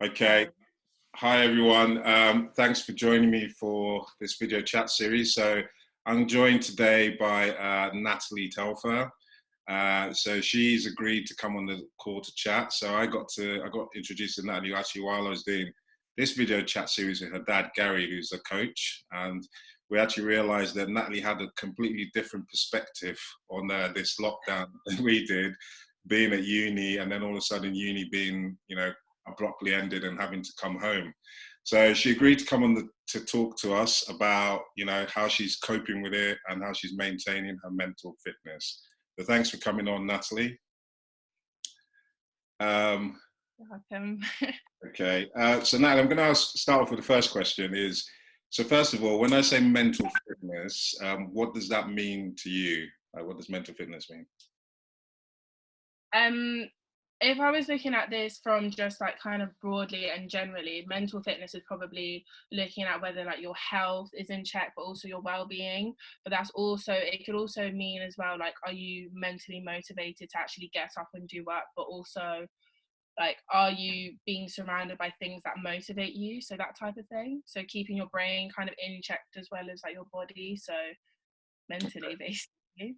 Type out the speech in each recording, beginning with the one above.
Okay. Hi, everyone. Thanks for joining me for this video chat series. So I'm joined today by Natalie Telfer. So she's agreed to come on the call to chat. So I got introduced to Natalie actually while I was doing this video chat series with her dad, Gary, who's a coach. And we actually realized that Natalie had a completely different perspective on this lockdown than we did, being at uni, and then all of a sudden uni being, abruptly ended and having to come home. So she agreed to come on to talk to us about, how she's coping with it and how she's maintaining her mental fitness. So thanks for coming on, Natalie. Welcome. Okay, so Natalie, I'm going to start off with the first question is, so first of all, when I say mental fitness, what does that mean to you? What does mental fitness mean? If I was looking at this from just like kind of broadly and generally, mental fitness is probably looking at whether like your health is in check, but also your well-being. But it could also mean as well, like, are you mentally motivated to actually get up and do work, but also like, are you being surrounded by things that motivate you? So that type of thing. So keeping your brain kind of in check as well as like your body. So mentally, basically.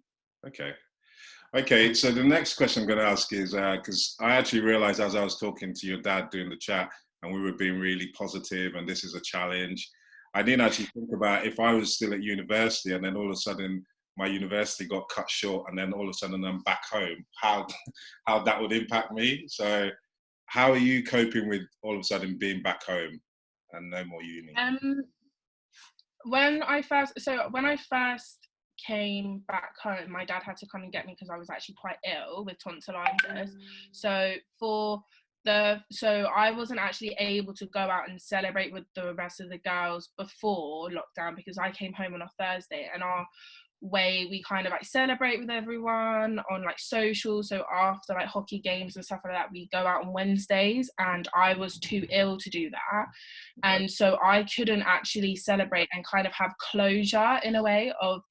Okay, so the next question I'm going to ask is, because I actually realized as I was talking to your dad during the chat and we were being really positive and this is a challenge, I didn't actually think about if I was still at university and then all of a sudden my university got cut short and then all of a sudden I'm back home, how that would impact me. So how are you coping with all of a sudden being back home and no more uni? When I first came back home, my dad had to come and get me because I was actually quite ill with tonsillitis. So I wasn't actually able to go out and celebrate with the rest of the girls before lockdown because I came home on a Thursday, and our way we kind of like celebrate with everyone on like social. So after like hockey games and stuff like that, we go out on Wednesdays, and I was too ill to do that. And so I couldn't actually celebrate and kind of have closure in a way of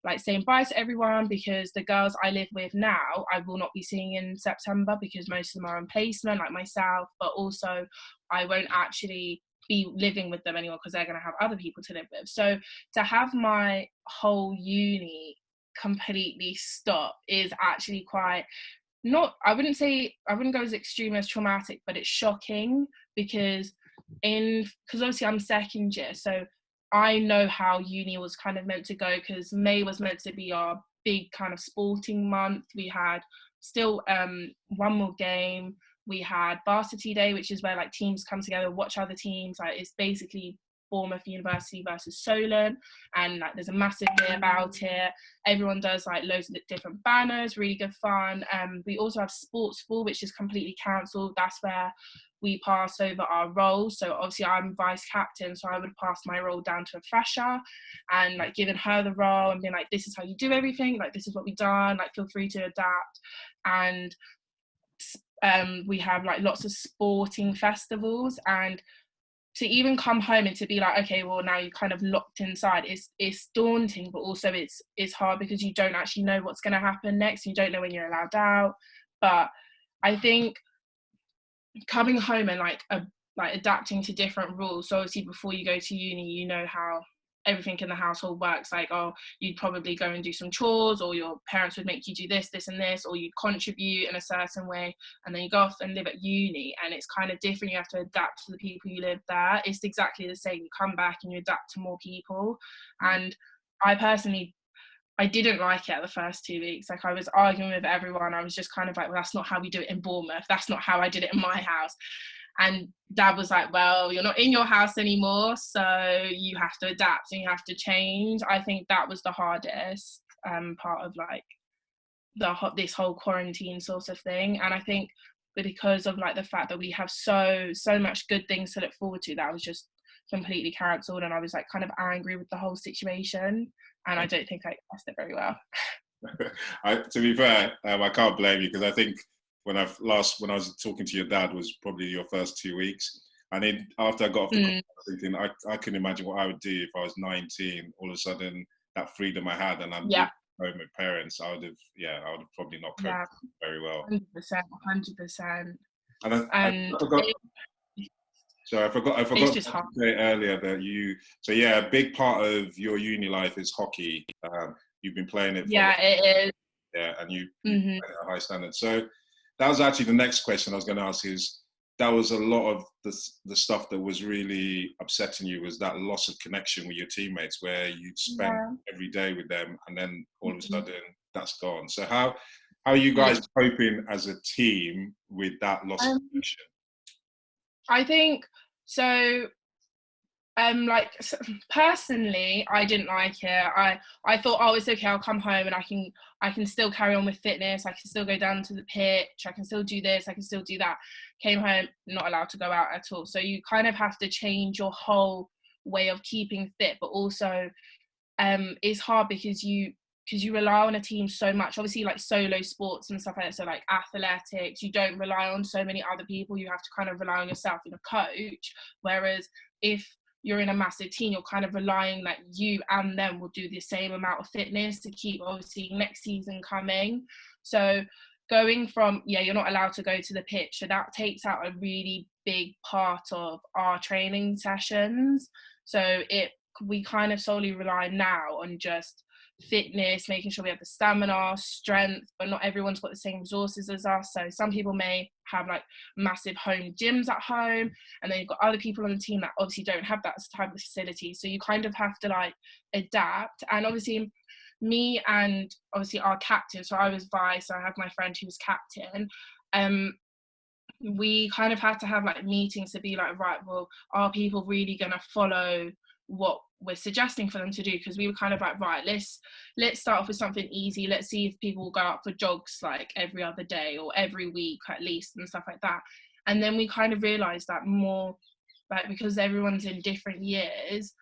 like saying bye to everyone, because the girls I live with now I will not be seeing in September because most of them are on placement like myself, but also I won't actually be living with them anymore because they're going to have other people to live with. So to have my whole uni completely stop is actually quite, not, I wouldn't go as extreme as traumatic, but it's shocking because obviously I'm second year, so I know how uni was kind of meant to go, because May was meant to be our big kind of sporting month. We had still one more game. We had Varsity Day, which is where like teams come together, watch other teams. Like, it's basically Bournemouth University versus Solent, and like there's a massive day about it. Everyone does like loads of different banners, really good fun. We also have sports ball, which is completely cancelled. That's where we pass over our roles. So obviously I'm vice captain, so I would pass my role down to a fresher and like giving her the role and being like, this is how you do everything, like this is what we've done, like feel free to adapt. And we have like lots of sporting festivals, and to even come home and to be like, okay, well now you're kind of locked inside, it's daunting, but also it's hard because you don't actually know what's going to happen next. You don't know when you're allowed out. But I think coming home and like adapting to different rules. So obviously before you go to uni, you know how everything in the household works. Like, oh, you'd probably go and do some chores, or your parents would make you do this and this, or you'd contribute in a certain way, and then you go off and live at uni, and it's kind of different. You have to adapt to the people you live there. It's exactly the same. You come back and you adapt to more people. And I personally, I didn't like it at the first 2 weeks. Like, I was arguing with everyone. I was just kind of like, well, that's not how we do it in Bournemouth. That's not how I did it in my house. And dad was like, well, you're not in your house anymore, so you have to adapt and you have to change. I think that was the hardest part of like this whole quarantine sort of thing. And I think because of like the fact that we have so much good things to look forward to, that was just completely cancelled, and I was like kind of angry with the whole situation, and I don't think I expressed it very well. To be fair, I can't blame you, because I think when I was talking to your dad was probably your first 2 weeks. And then after I got off the call, I was thinking, I couldn't imagine what I would do if I was 19, all of a sudden that freedom I had, and I'm Yeah. home with parents. I would have probably not coped very well. 100%. And I forgot. So I It's forgot just to hard. say earlier that so yeah, a big part of your uni life is hockey. You've been playing it for a Yeah, lot, it is. yeah, and you Hmm. play at a high standard. So that was actually the next question I was going to ask is, that was a lot of the stuff that was really upsetting you, was that loss of connection with your teammates, where you'd spend Yeah. every day with them and then all of a Mhm. sudden that's gone. So how are you Yeah. guys coping as a team with that loss of Um, connection? I think so. Like personally, I didn't like it. I thought, oh, it's okay. I'll come home and I can still carry on with fitness. I can still go down to the pitch. I can still do this. I can still do that. Came home, not allowed to go out at all. So you kind of have to change your whole way of keeping fit, but also it's hard because you rely on a team so much. Obviously, like solo sports and stuff like that. So like athletics, you don't rely on so many other people. You have to kind of rely on yourself and a coach. Whereas if you're in a massive team, you're kind of relying that you and them will do the same amount of fitness to keep obviously next season coming. So going from, yeah, you're not allowed to go to the pitch, so that takes out a really big part of our training sessions. So we kind of solely rely now on just fitness, making sure we have the stamina, strength, but not everyone's got the same resources as us. So some people may have like massive home gyms at home, and then you've got other people on the team that obviously don't have that type of facility. So you kind of have to like adapt. And obviously me and obviously our captain, so I was vice, so I have my friend who was captain, um we kind of had to have like meetings to be like, right, well, are people really going to follow what we're suggesting for them to do? Because we were kind of like, right, let's start off with something easy. Let's see if people will go out for jogs like every other day or every week at least and stuff like that. And then we kind of realized that more, like, because everyone's in different years,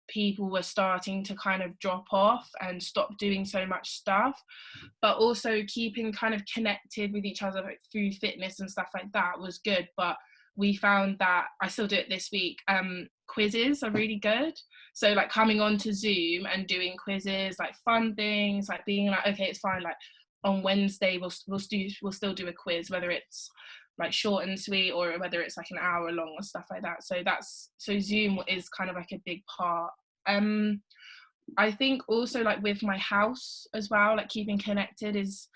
people were starting to kind of drop off and stop doing so much stuff, but also keeping kind of connected with each other, like through fitness and stuff like that, was good. But we found that, I still do it this week, quizzes are really good. So like coming on to Zoom and doing quizzes, like fun things, like being like, okay, it's fine, like on Wednesday we'll still do a quiz, whether it's like short and sweet or whether it's like an hour long or stuff like that. So Zoom is kind of like a big part. I think also like with my house as well, like keeping connected is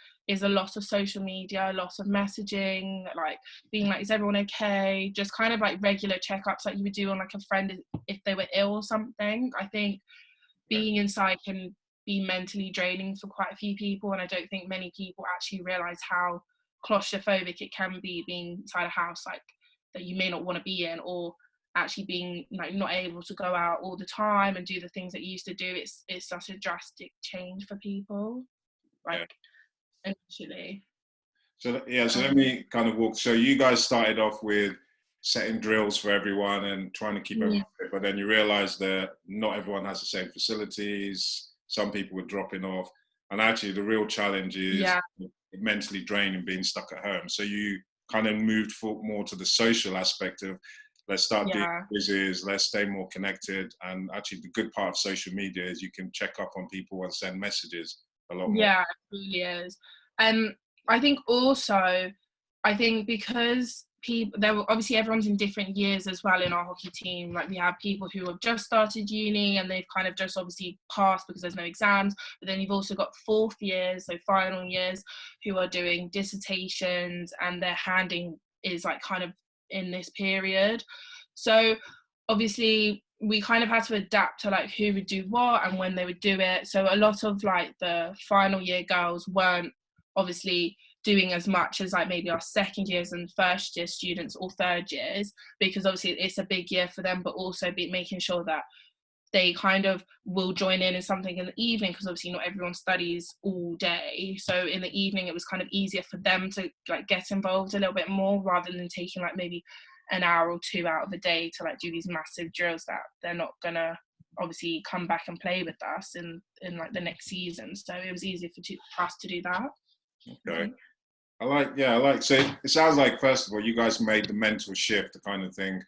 a lot of social media, a lot of messaging, like being like, is everyone okay? Just kind of like regular checkups like you would do on like a friend if they were ill or something. I think being inside can be mentally draining for quite a few people, and I don't think many people actually realize how claustrophobic it can be being inside a house like that you may not want to be in, or actually being like not able to go out all the time and do the things that you used to do. It's such a drastic change for people, Yeah. like initially. So yeah, so let um, me kind of walk. So you guys started off with setting drills for everyone and trying to keep everyone yeah, fit, but then you realised that not everyone has the same facilities. Some people were dropping off, and actually the real challenge is yeah, mentally draining, being stuck at home. So you kind of moved more to the social aspect of, let's start doing yeah, quizzes, let's stay more connected. And actually the good part of social media is you can check up on people and send messages a lot more. yeah, it really is. um I think also, I think because people, there were obviously everyone's in different years as well in our hockey team. Like we have people who have just started uni and they've kind of just obviously passed because there's no exams. But then you've also got fourth years, so final years, who are doing dissertations and their handing is like kind of in this period. So obviously we kind of had to adapt to like who would do what and when they would do it. So a lot of like the final year girls weren't obviously doing as much as like maybe our second years and first year students or third years, because obviously it's a big year for them, but also be making sure that they kind of will join in something in the evening, because obviously not everyone studies all day. So in the evening it was kind of easier for them to like get involved a little bit more, rather than taking like maybe an hour or two out of the day to like do these massive drills that they're not gonna obviously come back and play with us in like the next season. So it was easier for us to do that, I Okay. think. I like, so it sounds like, first of all, you guys made the mental shift to kind of think,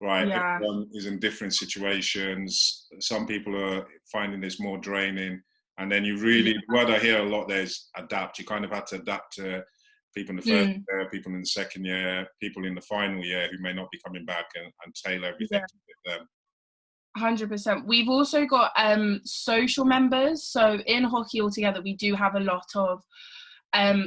right, Yeah, everyone is in different situations. Some people are finding this more draining. And then you yeah, really, what I hear a lot there is adapt. You kind of had to adapt to people in the first year, people in the second year, people in the final year who may not be coming back, and tailor everything to fit them. 100%. We've also got social members. So in hockey altogether, we do have a lot of,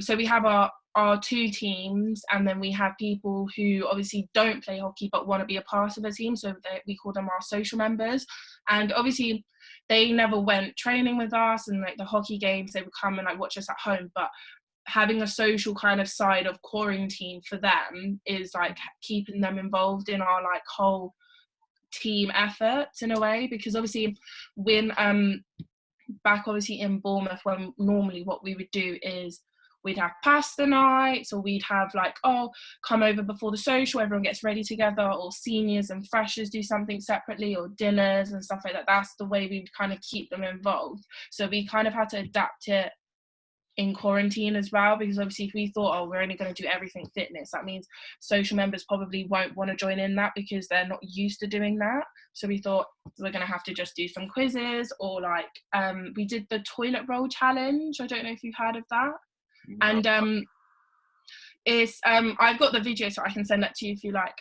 so we have our two teams, and then we have people who obviously don't play hockey but want to be a part of a team. So we call them our social members. And obviously they never went training with us, and like the hockey games, they would come and like watch us at home. But having a social kind of side of quarantine for them is like keeping them involved in our like whole team efforts in a way, because obviously when back obviously in Bournemouth, when normally what we would do is we'd have pasta nights, or we'd have like, oh, come over before the social, everyone gets ready together, or seniors and freshers do something separately, or dinners and stuff like that. That's the way we would kind of keep them involved. So we kind of had to adapt it in quarantine as well, because obviously if we thought, oh, we're only going to do everything fitness, that means social members probably won't want to join in that because they're not used to doing that. So we thought we're going to have to just do some quizzes, or like we did the toilet roll challenge. I don't know if you've heard of that. No. And it's I've got the video so I can send that to you if you like.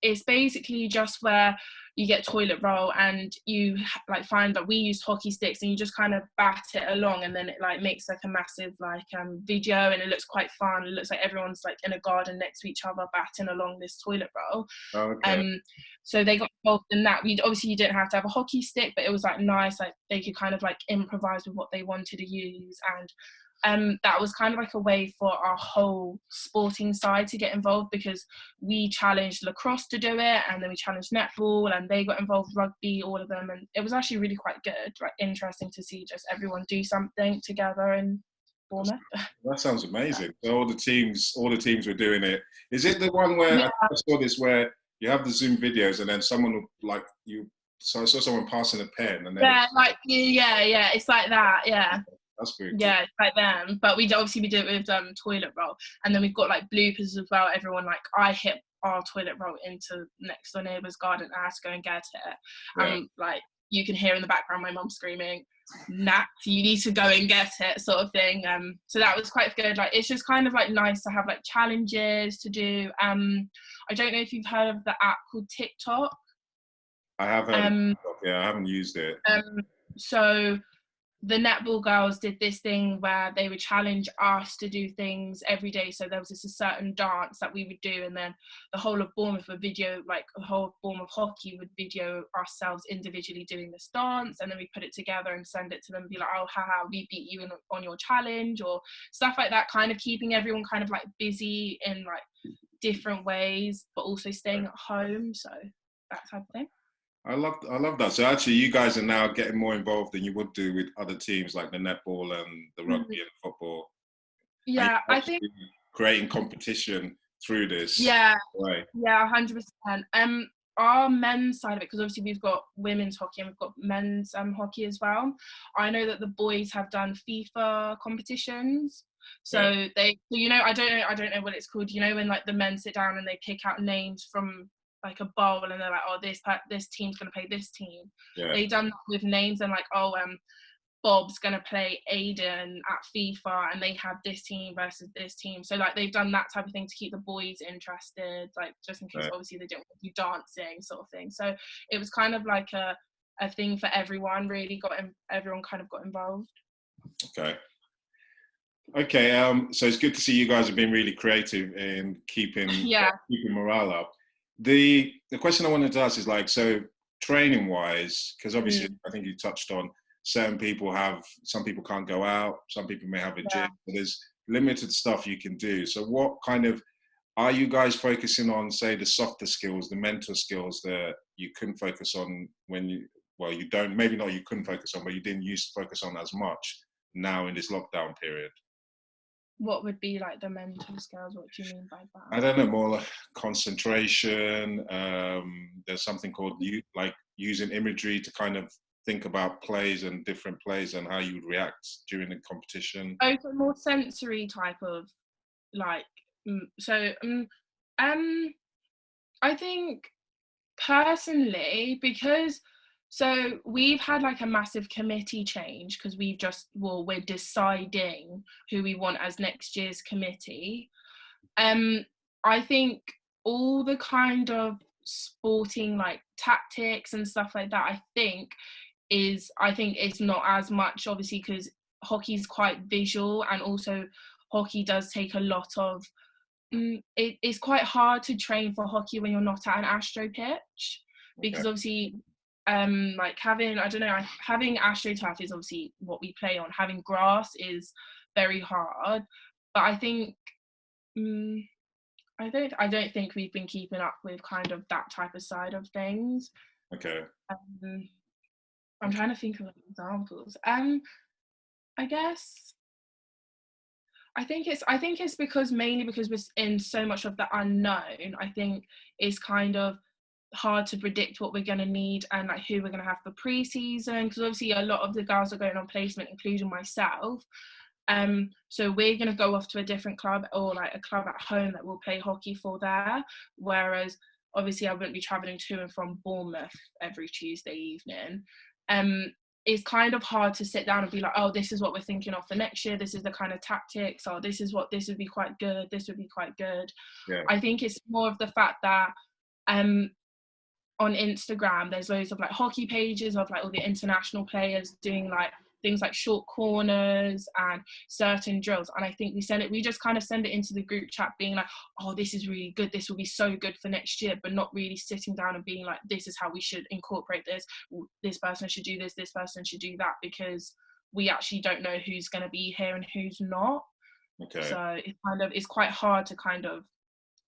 It's basically just where you get toilet roll and you like find that we used hockey sticks, and you just kind of bat it along, and then it like makes like a massive like video, and it looks quite fun. It looks like everyone's like in a garden next to each other batting along this toilet roll. Oh, okay. So they got involved in that. You didn't have to have a hockey stick, but it was like nice, like they could kind of like improvise with what they wanted to use. And that was kind of like a way for our whole sporting side to get involved, because we challenged lacrosse to do it, and then we challenged netball, and they got involved, rugby, all of them, and it was actually really quite good, like interesting to see just everyone do something together in Bournemouth. That sounds amazing. So all the teams were doing it. Is it the one where I saw this where you have the Zoom videos and then someone will like you? So I saw someone passing a pen, and then yeah, it's like that, yeah. That's very cool. Yeah, it's like them. But we do it with toilet roll, and then we've got like bloopers as well. Everyone like, I hit our toilet roll into next door neighbour's garden, and I had to go and get it. Yeah. Like you can hear in the background my mum screaming, "Nat, you need to go and get it," sort of thing. So that was quite good. Like it's just kind of like nice to have like challenges to do. I don't know if you've heard of the app called TikTok. I haven't. Yeah, I haven't used it. So the netball girls did this thing where they would challenge us to do things every day. So there was a certain dance that we would do, and then the whole of Bournemouth would video, like the whole of Bournemouth hockey would video ourselves individually doing this dance, and then we put it together and send it to them and be like, oh, haha, we beat you on your challenge, or stuff like that, kind of keeping everyone kind of like busy in like different ways, but also staying at home. So that type of thing. I love that. So actually, you guys are now getting more involved than you would do with other teams like the netball and the rugby and football. Yeah, I think creating competition through this. Yeah, 100%. Our men's side of it, because obviously we've got women's hockey and we've got men's hockey as well. I know that the boys have done FIFA competitions. So I don't know what it's called. You know, when like the men sit down and they pick out names from like a bowl, and they're like, oh, this team's gonna play this team. Yeah. They done that with names, and like, oh, Bob's gonna play Aiden at FIFA, and they have this team versus this team. So like they've done that type of thing to keep the boys interested, like just in case obviously they don't want to do dancing sort of thing. So it was kind of like a thing for everyone. Really everyone kind of got involved. Okay. So it's good to see you guys have been really creative in keeping morale up. The question I wanted to ask is like, so training wise, because obviously I think you touched on some people can't go out, some people may have a gym, but there's limited stuff you can do. So what kind of, are you guys focusing on, say, the softer skills, the mental skills that you couldn't focus on when you couldn't focus on, but you didn't used to focus on as much now in this lockdown period? What would be like the mental skills? What do you mean by that? I don't know, more like concentration. There's something called using imagery to kind of think about plays and different plays and how you would react during the competition. Oh, so more sensory type of like. I think personally, because so we've had like a massive committee change, because we're deciding who we want as next year's committee. I think all the kind of sporting like tactics and stuff like that, I think it's not as much, obviously, because hockey's quite visual, and also hockey does take a lot of it's quite hard to train for hockey when you're not at an Astro pitch, because Okay. obviously like having, I don't know, having AstroTurf is obviously what we play on. Having grass is very hard, but I think I don't think we've been keeping up with kind of that type of side of things. Okay. um, I'm trying to think of examples. I guess I think it's because, mainly because we're in so much of the unknown. I think it's kind of hard to predict what we're going to need and like who we're going to have for pre-season, because obviously a lot of the girls are going on placement, including myself. So we're going to go off to a different club, or like a club at home that will play hockey for there, whereas obviously I wouldn't be travelling to and from Bournemouth every Tuesday evening. It's kind of hard to sit down and be like, oh, this is what we're thinking of for next year, this is the kind of tactics, or this would be quite good, this would be quite good. Yeah. I think it's more of the fact that on Instagram there's loads of like hockey pages of like all the international players doing like things like short corners and certain drills, and I think we just kind of send it into the group chat being like, oh, this is really good, this will be so good for next year, but not really sitting down and being like, this is how we should incorporate this person should do this person should do that, because we actually don't know who's going to be here and who's not. Okay. So it's quite hard to kind of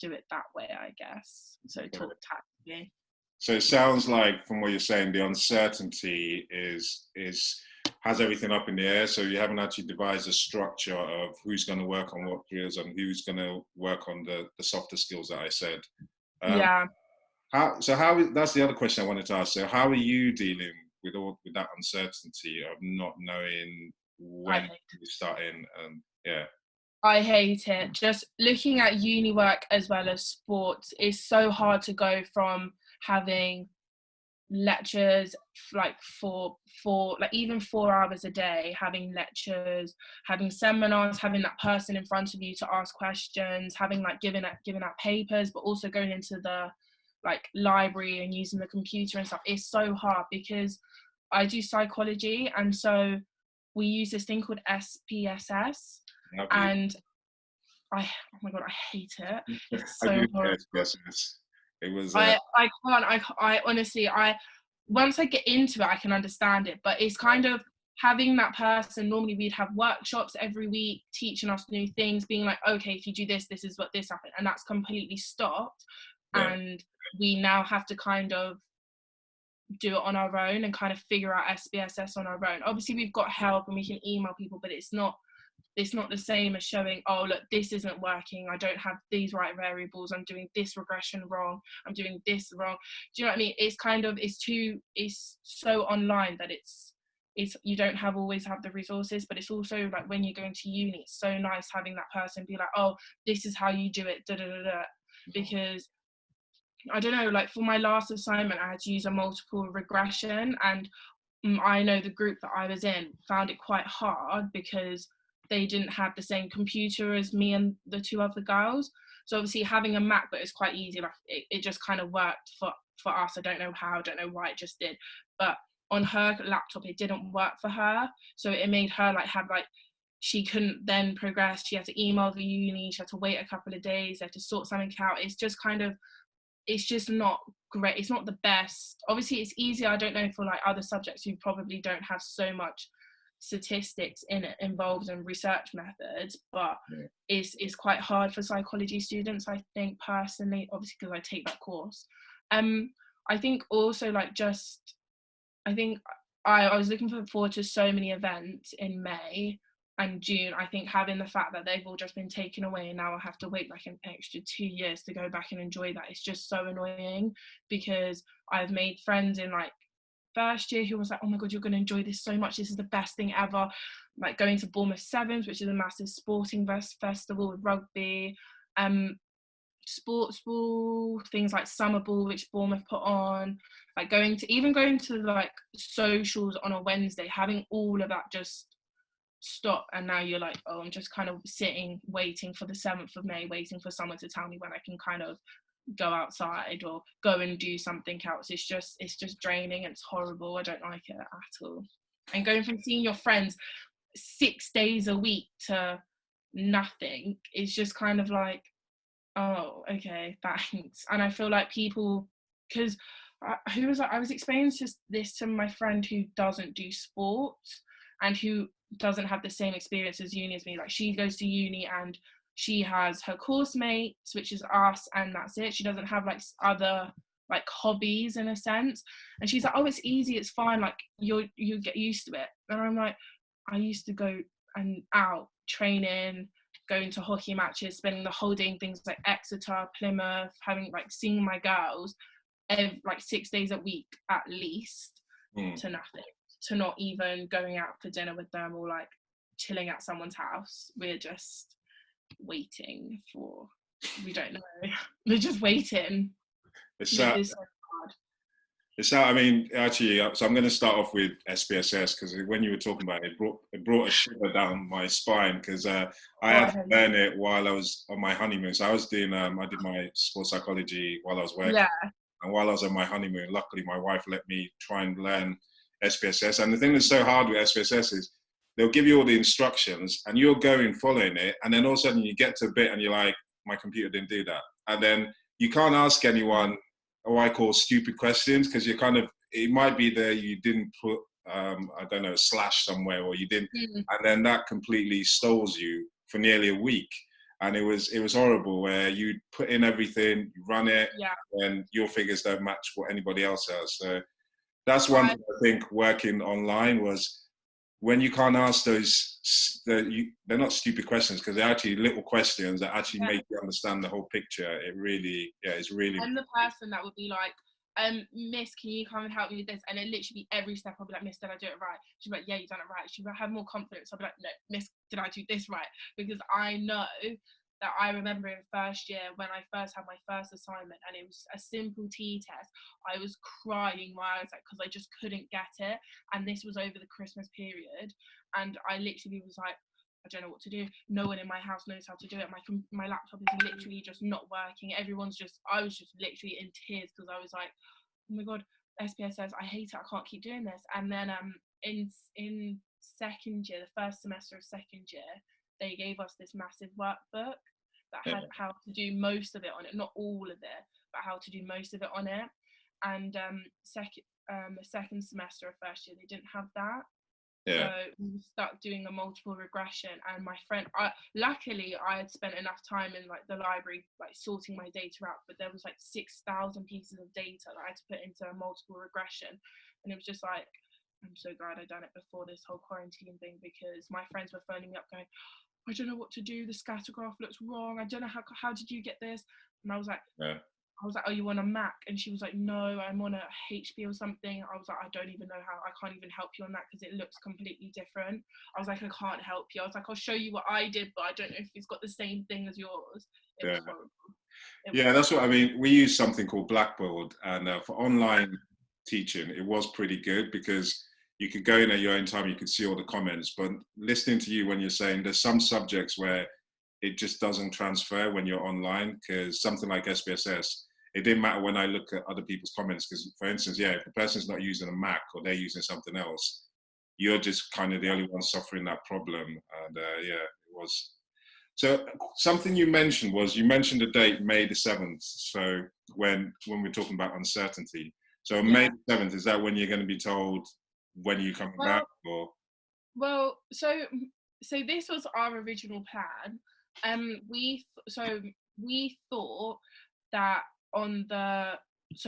do it that way, I guess. So talk tactically. So it sounds like, from what you're saying, the uncertainty has everything up in the air. So you haven't actually devised a structure of who's going to work on what drills and who's going to work on the softer skills that I said. Yeah. That's the other question I wanted to ask. So how are you dealing with that uncertainty of not knowing when you start in? Yeah. I hate it. Just looking at uni work as well as sports is so hard to go from having lectures like for like even 4 hours a day, having lectures, having seminars, having that person in front of you to ask questions, having like giving out papers, but also going into the like library and using the computer and stuff. It's so hard because I do psychology, and so we use this thing called SPSS. And oh my god, I hate it. It's so horrible. It was. I can't. I honestly, once I get into it, I can understand it. But it's kind of having that person. Normally, we'd have workshops every week, teaching us new things, being like, okay, if you do this, this is what this happened, and that's completely stopped. Yeah. And we now have to kind of do it on our own and kind of figure out SPSS on our own. Obviously, we've got help and we can email people, but it's not the same as showing, oh look, this isn't working, I don't have these right variables, I'm doing this regression wrong, I'm doing this wrong. Do you know what I mean? It's so online that it's you don't always have the resources, but it's also like when you're going to uni, it's so nice having that person be like, oh, this is how you do it, da da da da. Because I don't know, like for my last assignment I had to use a multiple regression, and I know the group that I was in found it quite hard because they didn't have the same computer as me and the two other girls. So obviously having a MacBook is quite easy. Like it just kind of worked for us. I don't know how, I don't know why, it just did. But on her laptop, it didn't work for her. So it made her she couldn't then progress. She had to email the uni, she had to wait a couple of days, they had to sort something out. It's just not great. It's not the best. Obviously it's easier, I don't know, for like other subjects who probably don't have so much statistics involved in research methods, but it's quite hard for psychology students, I think, personally, obviously because I take that course. I think also I was looking forward to so many events in May and June. I think having the fact that they've all just been taken away and now I have to wait like an extra 2 years to go back and enjoy that, it's just so annoying, because I've made friends in like first year who was like, oh my god, you're going to enjoy this so much, this is the best thing ever, like going to Bournemouth Sevens, which is a massive sporting festival with rugby, sports ball, things like summer ball which Bournemouth put on, like going to like socials on a Wednesday, having all of that just stop, and now you're like, oh, I'm just kind of sitting waiting for the 7th of May, waiting for someone to tell me when I can kind of go outside or go and do something else. It's just draining and it's horrible. I don't like it at all. And going from seeing your friends 6 days a week to nothing is just kind of like, oh, okay, thanks. And I feel like people, because I was explaining this to my friend who doesn't do sports and who doesn't have the same experience as uni as me. Like, she goes to uni and she has her course mates, which is us, and that's it. She doesn't have like other like hobbies in a sense. And she's like, oh, it's easy, it's fine, like you get used to it. And I'm like, I used to go and out training, going to hockey matches, spending the whole day in things like Exeter, Plymouth, having like seeing my girls like 6 days a week at least, to nothing, to not even going out for dinner with them or like chilling at someone's house. We're just waiting for, we don't know. We're just waiting. It's I mean, actually, so I'm going to start off with SPSS, because when you were talking about it, it brought a shiver down my spine, because I had to learn it while I was on my honeymoon. So I was doing, I did my sports psychology while I was working. Yeah. And while I was on my honeymoon, luckily my wife let me try and learn SPSS. And the thing that's so hard with SPSS is they'll give you all the instructions and you're going following it. And then all of a sudden you get to a bit and you're like, my computer didn't do that. And then you can't ask anyone what I call stupid questions, because you're kind of, it might be there you didn't put, I don't know, a slash somewhere, or you didn't, and then that completely stalls you for nearly a week. And it was horrible, where you put in everything, you run it, and your figures don't match what anybody else has. So that's one thing I think working online was, when you can't ask those, they're not stupid questions, because they're actually little questions that actually make you understand the whole picture. It really, it's really. I'm the person that would be like, Miss, can you come and help me with this? And it literally be every step I'll be like, Miss, did I do it right? She'll be like, yeah, you done it right. She'll have more confidence. I'll be like, no, Miss, did I do this right? Because I know that I remember in first year when I first had my first assignment and it was a simple T test, I was crying my eyes out because I just couldn't get it. And this was over the Christmas period. And I literally was like, I don't know what to do. No one in my house knows how to do it. My laptop is literally just not working. I was just literally in tears because I was like, oh my God, SPSS, I hate it. I can't keep doing this. And then in second year, the first semester of second year, they gave us this massive workbook that had how to do most of it on it, not all of it, but how to do most of it on it. And the second semester of first year, they didn't have that. So we stuck doing the multiple regression, and my friend, luckily I had spent enough time in like the library, like sorting my data out, but there was like 6,000 pieces of data that I had to put into a multiple regression. And it was just like, I'm so glad I'd done it before this whole quarantine thing, because my friends were phoning me up going, I don't know what to do, the scatter graph looks wrong, I don't know how did you get this? And I was like, oh, you on a Mac? And she was like, no, I'm on a HP or something. I was like, I don't even know how, I can't even help you on that because it looks completely different. I was like, I can't help you. I was like, I'll show you what I did, but I don't know if it's got the same thing as yours. It was horrible. That's what I mean. We use something called Blackboard, and for online teaching, it was pretty good because you could go in at your own time, you could see all the comments, but listening to you when you're saying there's some subjects where it just doesn't transfer when you're online, because something like SPSS, it didn't matter when I look at other people's comments, because for instance, if the person's not using a Mac or they're using something else, you're just kind of the only one suffering that problem. And it was. So something you mentioned the date, May the 7th. So when we're talking about uncertainty. So May the 7th, is that when you're going to be told when you're coming back? Or? Well, so this was our original plan. We thought that on the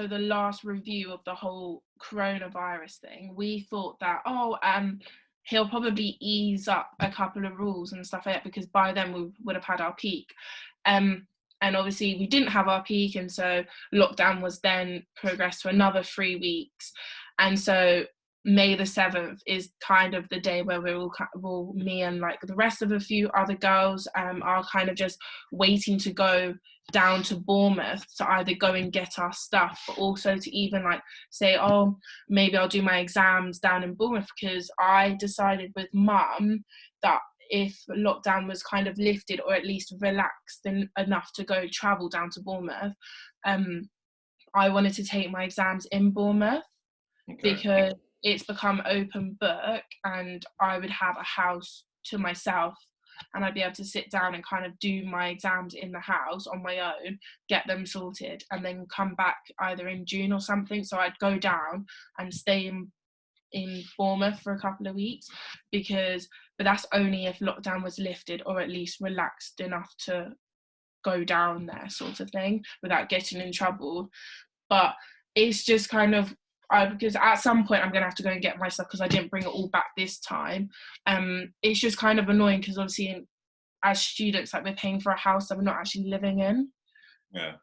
last review of the whole coronavirus thing, we thought that he'll probably ease up a couple of rules and stuff like that, because by then we would have had our peak. And obviously we didn't have our peak, and so lockdown was then progressed to another 3 weeks. And so May the 7th is kind of the day where me and like the rest of a few other girls are kind of just waiting to go down to Bournemouth to either go and get our stuff, but also to even like say, oh, maybe I'll do my exams down in Bournemouth, because I decided with Mum that if lockdown was kind of lifted or at least relaxed enough to go travel down to Bournemouth, I wanted to take my exams in Bournemouth. Okay. Because it's become open book and I would have a house to myself and I'd be able to sit down and kind of do my exams in the house on my own, get them sorted, and then come back either in June or something. So I'd go down and stay in Bournemouth for a couple of weeks, but that's only if lockdown was lifted or at least relaxed enough to go down there, sort of thing, without getting in trouble. But it's just kind of, because at some point I'm going to have to go and get my stuff because I didn't bring it all back this time. It's just kind of annoying because obviously as students, like, we're paying for a house that we're not actually living in. Yeah.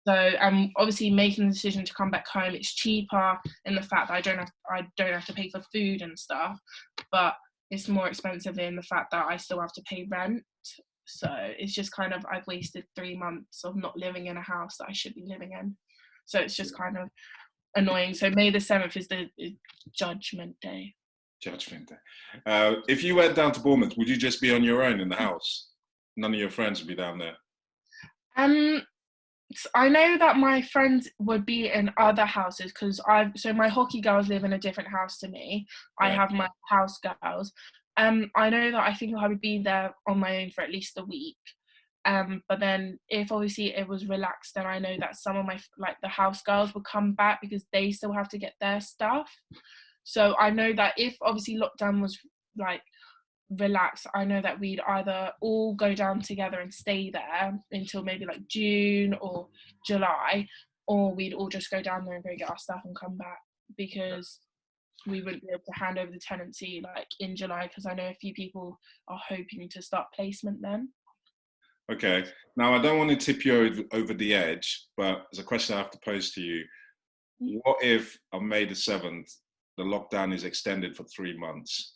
So obviously making the decision to come back home, it's cheaper in the fact that I don't have to pay for food and stuff, but it's more expensive in the fact that I still have to pay rent. So it's just kind of, I've wasted 3 months of not living in a house that I should be living in. So it's just kind of annoying. So May the 7th is the Judgment Day. Judgment Day. If you went down to Bournemouth, would you just be on your own in the house? None of your friends would be down there? I know that my friends would be in other houses because so my hockey girls live in a different house to me. Yeah. I have my house girls. I know that I think I would be there on my own for at least a week. But then if obviously it was relaxed, then I know that some of my, like, the house girls would come back because they still have to get their stuff. So I know that if obviously lockdown was like relaxed, I know that we'd either all go down together and stay there until maybe like June or July, or we'd all just go down there and go get our stuff and come back, because we wouldn't be able to hand over the tenancy like in July, because I know a few people are hoping to start placement then. Okay. Now, I don't want to tip you over the edge, but there's a question I have to pose to you. What if on May the 7th, the lockdown is extended for 3 months?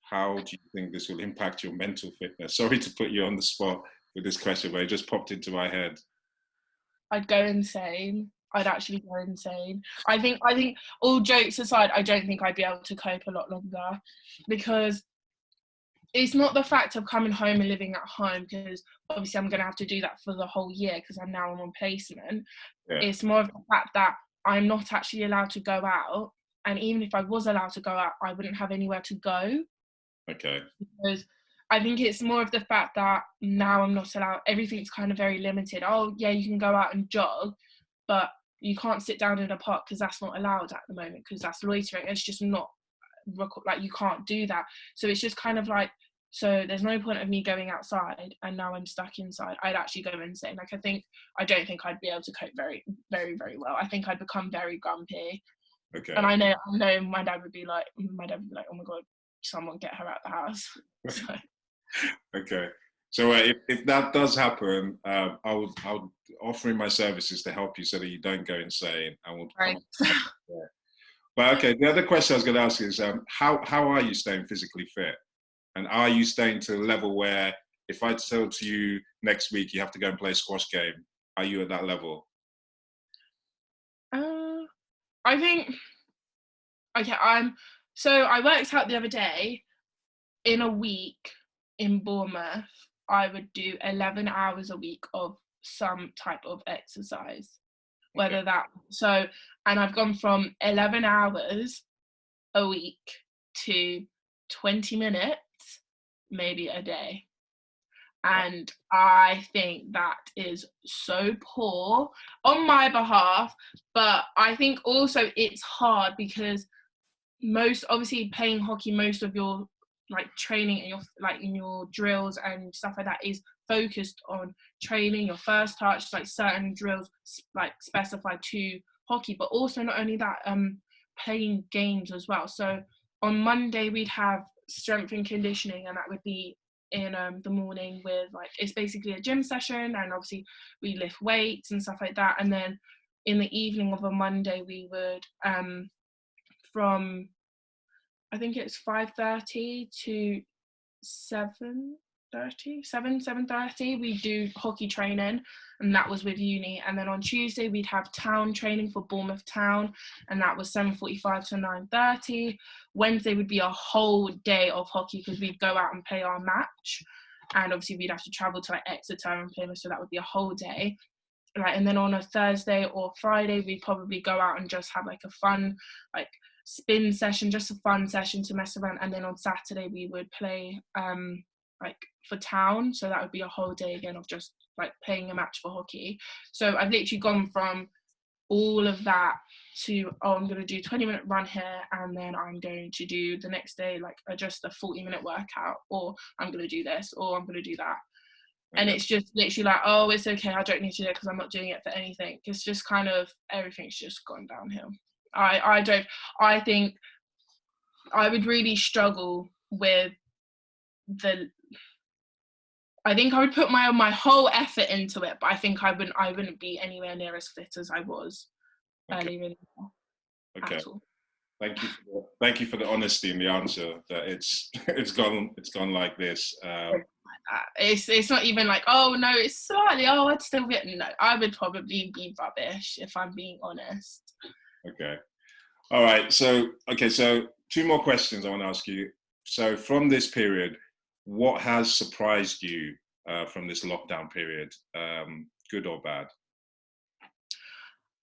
How do you think this will impact your mental fitness? Sorry to put you on the spot with this question, but it just popped into my head. I'd go insane. I'd actually go insane. I think all jokes aside, I don't think I'd be able to cope a lot longer, because it's not the fact of coming home and living at home, because obviously I'm going to have to do that for the whole year because I'm now on placement. Yeah. It's more of the fact that I'm not actually allowed to go out, and even if I was allowed to go out, I wouldn't have anywhere to go. Okay. Because I think it's more of the fact that now I'm not allowed, everything's kind of very limited. Oh yeah, you can go out and jog, but you can't sit down in a park because that's not allowed at the moment, because that's loitering. It's just not, like, you can't do that. So it's just kind of like, so there's no point of me going outside and now I'm stuck inside. I'd actually go insane. Like, I don't think I'd be able to cope very, very, very well. I think I'd become very grumpy. Okay. And I know my dad would be like, oh my God, someone get her out the house. So. Okay. So if that does happen, I would offering my services to help you so that you don't go insane. I will. Right. But okay, the other question I was going to ask is, how are you staying physically fit, and are you staying to a level where if I tell to you next week you have to go and play a squash game, are you at that level? I think. Okay, so I worked out the other day. In a week in Bournemouth, I would do 11 hours a week of some type of exercise. Whether Okay. and I've gone from 11 hours a week to 20 minutes, maybe a day. And I think that is so poor on my behalf, but I think also it's hard because obviously playing hockey, most of your like training and your like in your drills and stuff like that is focused on training your first touch, like certain drills like specified to hockey, but also not only that, playing games as well. So on Monday we'd have strength and conditioning, and that would be in the morning with, like, it's basically a gym session, and obviously we lift weights and stuff like that. And then in the evening of a Monday we would from I think it's 5:30 to 7, 7:30 we do hockey training, and that was with uni. And then on Tuesday we'd have town training for Bournemouth Town, and that was 7:45 to 9:30. Wednesday would be a whole day of hockey because we'd go out and play our match, and obviously we'd have to travel to like Exeter and Plymouth, so that would be a whole day. Like, and then on a Thursday or Friday we'd probably go out and just have like a fun like spin session, just a fun session to mess around. And then on Saturday we would play like for town, so that would be a whole day again of just like playing a match for hockey. So I've literally gone from all of that to, oh, I'm going to do 20-minute run here, and then I'm going to do the next day like just a 40-minute workout, or I'm going to do this, or I'm going to do that. And it's just literally like, oh, it's okay, I don't need to do it because I'm not doing it for anything. It's just kind of everything's just gone downhill. I think I would really struggle with I think I would put my whole effort into it, but I think I wouldn't be anywhere near as fit as I was earlier in the year. Okay. At all. Thank you for the honesty in the answer. That it's gone like this. It's not even like, oh no, it's slightly, oh, I'd still get, no, I would probably be rubbish if I'm being honest. Okay. All right. So two more questions I want to ask you. So from this period, what has surprised you from this lockdown period, good or bad?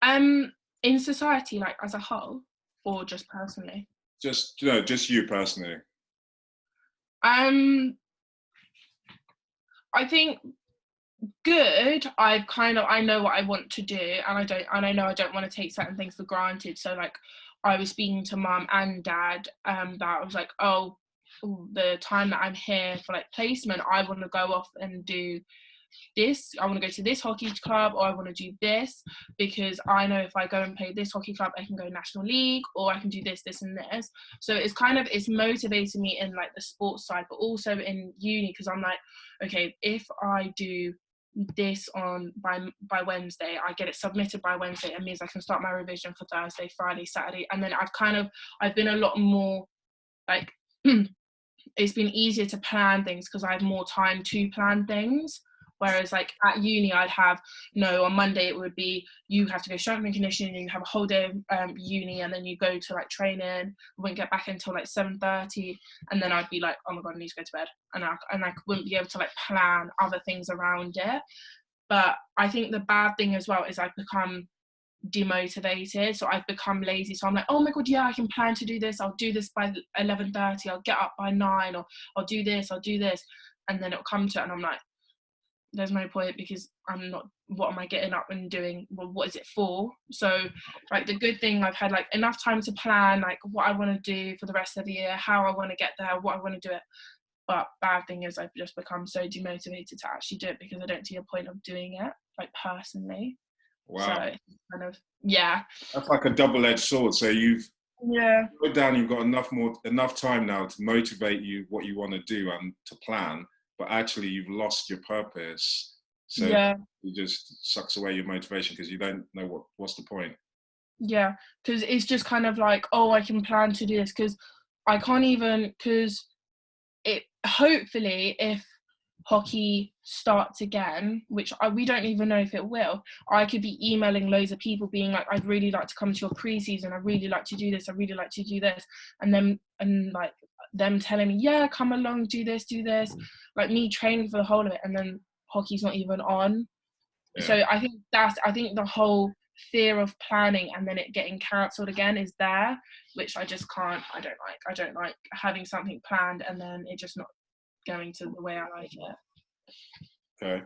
In society, like as a whole, or just personally? Just you personally. I think good. I know what I want to do, and I know I don't want to take certain things for granted. So like, I was speaking to mum and dad that I was like, oh, the time that I'm here for like placement, I want to go off and do this. I want to go to this hockey club, or I want to do this, because I know if I go and play this hockey club I can go National League, or I can do this and this. So it's motivating me in like the sports side, but also in uni, because I'm like, okay, if I do this by Wednesday, I get it submitted by Wednesday, it means I can start my revision for Thursday, Friday, Saturday, and then I've been a lot more like it's been easier to plan things because I have more time to plan things. Whereas like at uni, I'd have, on Monday it would be, you have to go strength and conditioning, and you have a whole day of uni, and then you go to like training, I wouldn't get back until like 7:30, and then I'd be like, oh my God, I need to go to bed. And I wouldn't be able to like plan other things around it. But I think the bad thing as well is I've become demotivated, so I've become lazy. So I'm like, oh my God, yeah, I can plan to do this, I'll do this by 11:30, I'll get up by 9, or I'll do this, and then it'll come to it and I'm like, there's no point, because I'm not, what am I getting up and doing? Well, what is it for? So like the good thing, I've had like enough time to plan like what I want to do for the rest of the year, how I want to get there, what I want to do it. But bad thing is I've just become so demotivated to actually do it, because I don't see a point of doing it, like personally. Wow. So it's kind of, yeah. That's like a double-edged sword. So you've put down, you've got enough time now to motivate you what you want to do and to plan, but actually you've lost your purpose. So it just sucks away your motivation because you don't know what's the point. Yeah, because it's just kind of like, oh, I can plan to do this, because I can't even, because hopefully if hockey starts again, which we don't even know if it will, I could be emailing loads of people being like, I'd really like to come to your pre-season, I'd really like to do this, I'd really like to do this, and them telling me, yeah, come along, do this, like me training for the whole of it, and then hockey's not even on. So I think the whole fear of planning and then it getting cancelled again is there, which I just can't, I don't like having something planned and then it just not going to the way I like it. Okay.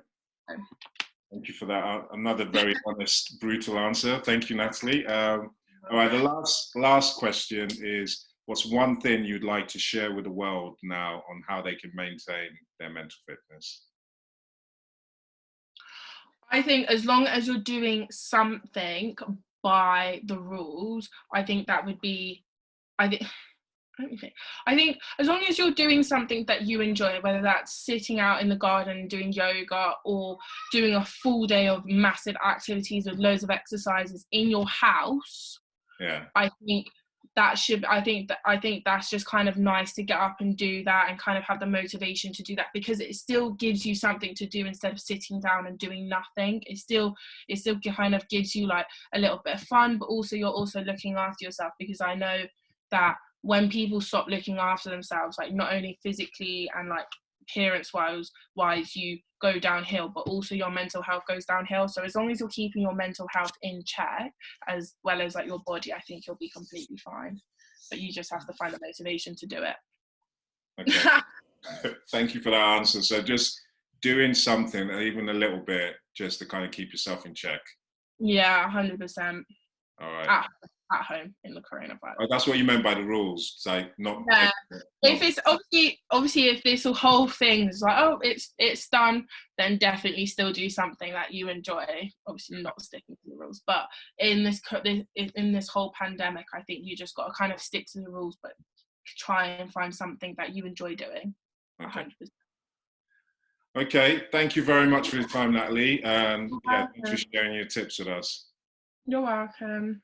Thank you for that. Another very honest, brutal answer. Thank you, Natalie. All right, the last question is, what's one thing you'd like to share with the world now on how they can maintain their mental fitness? I think as long as you're doing something by the rules, I think that would be, I think as long as you're doing something that you enjoy, whether that's sitting out in the garden doing yoga or doing a full day of massive activities with loads of exercises in your house, I think that should, I think that's just kind of nice to get up and do that and kind of have the motivation to do that, because it still gives you something to do instead of sitting down and doing nothing. It still kind of gives you like a little bit of fun, but also you're also looking after yourself, because I know that when people stop looking after themselves, like not only physically and like appearance wise you go downhill, but also your mental health goes downhill. So as long as you're keeping your mental health in check as well as like your body, I think you'll be completely fine, but you just have to find the motivation to do it. Okay. Thank you for that answer. So just doing something, even a little bit, just to kind of keep yourself in check. Yeah, 100%. All right. At home in the coronavirus. Oh, that's what you meant by the rules. It's like not. Yeah. If it's obviously if this whole thing is like, oh, it's done, then definitely still do something that you enjoy. Obviously not sticking to the rules, but in this whole pandemic, I think you just got to kind of stick to the rules, but try and find something that you enjoy doing. Okay. 100%. Okay, thank you very much for your time, Natalie, and yeah, thanks for sharing your tips with us. You're welcome.